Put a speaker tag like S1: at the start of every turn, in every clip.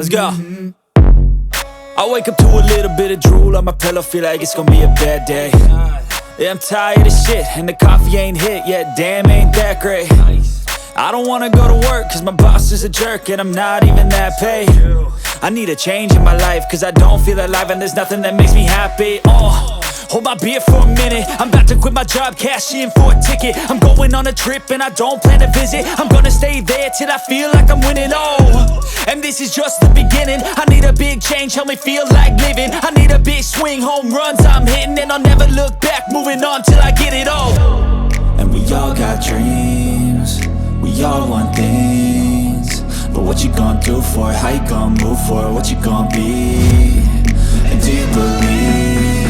S1: Let's go. I wake up to a little bit of drool on my pillow, feel like it's gonna be a bad day. Yeah, I'm tired of shit, and the coffee ain't hit yet, damn, ain't that great. I don't wanna go to work, cause my boss is a jerk, and I'm not even that paid. I need a change in my life, cause I don't feel alive, and there's nothing that makes me happy. Hold my beer for a minute, I'm about to quit my job, cash in for a ticket. I'm going on a trip and I don't plan to visit. I'm gonna stay there till I feel like I'm winning, and this is just the beginning. I need a big change, help me feel like living. I need a big swing, home runs I'm hitting, and I'll never look back, moving on till I get it all. And we all got dreams, we all want things, but what you gonna do for it? How you gonna move for it? What you gonna be? And do you believe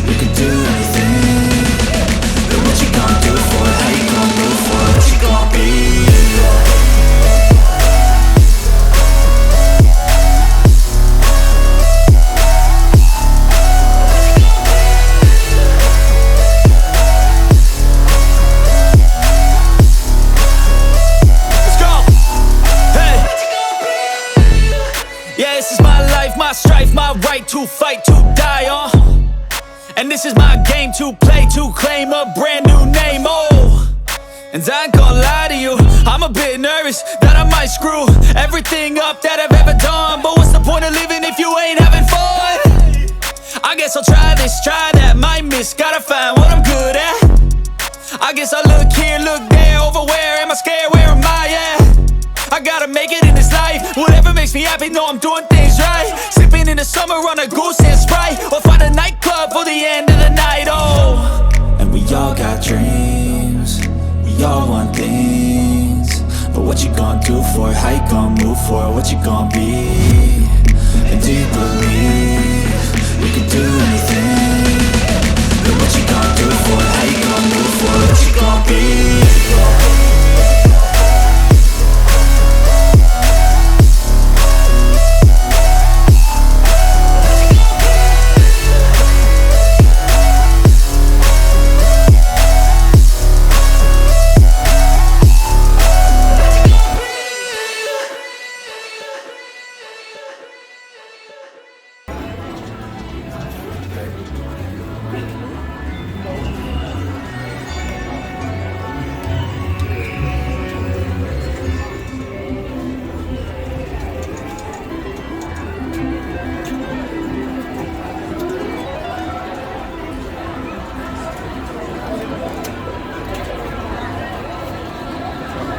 S1: you can do anything? But what you gonna do for it? How you gonna move for it? What you gonna be? Let's go! Hey! Yeah, this is my life, my strife, my right to fight, to die, and this is my game to play, to claim a brand new name, and I ain't gonna lie to you, I'm a bit nervous that I might screw everything up that I've ever done. But what's the point of living if you ain't having fun? I guess I'll try this, try that, might miss, gotta find what I'm good at. I guess I look here, look there, over where am I scared, where am I at? I gotta make it in this life, whatever makes me happy, know I'm doing things right. Sipping in the summer on a goose and Sprite, or find a nightclub for the end of the night, And we all got dreams, we all want things, but what you gonna do for it? How you gonna move for it? What you gonna be? And do you believe you can do anything? But what you gonna do for it? How you gonna move for it? What you gonna be?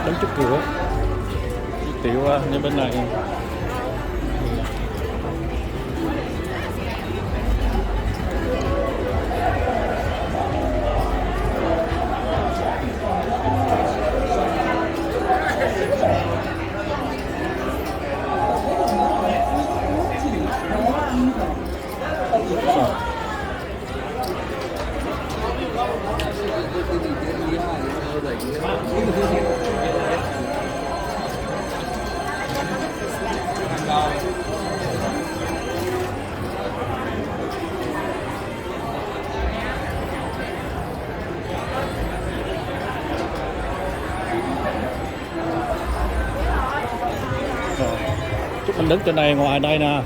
S2: Đóng trước cửa tiểu qua như bên này. Chúc mình đứng trên này, ngoài đây nè.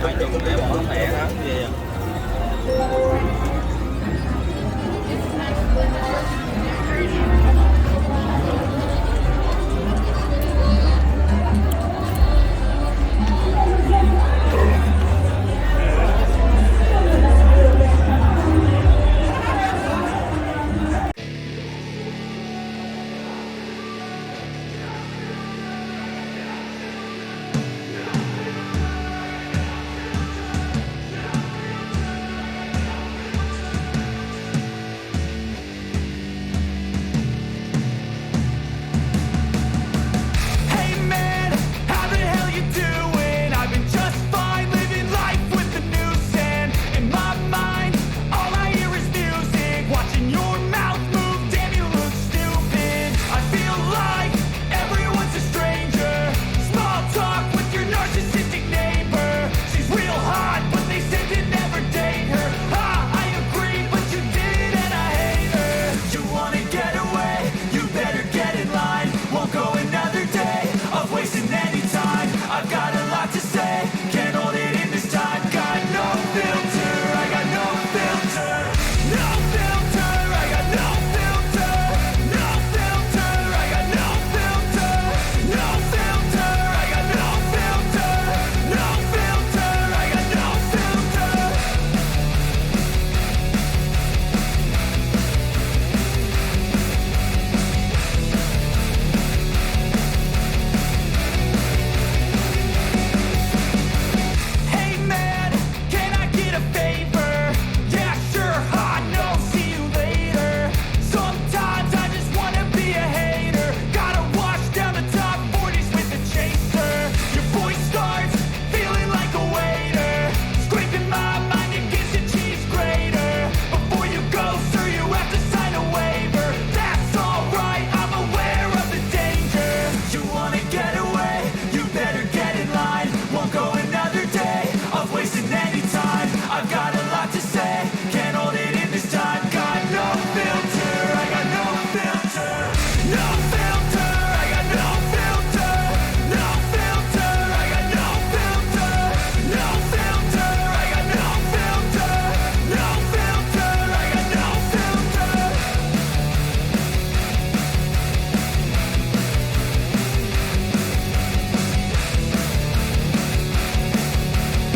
S3: Phải dùng để bỏ mẹ hả? Gì vậy?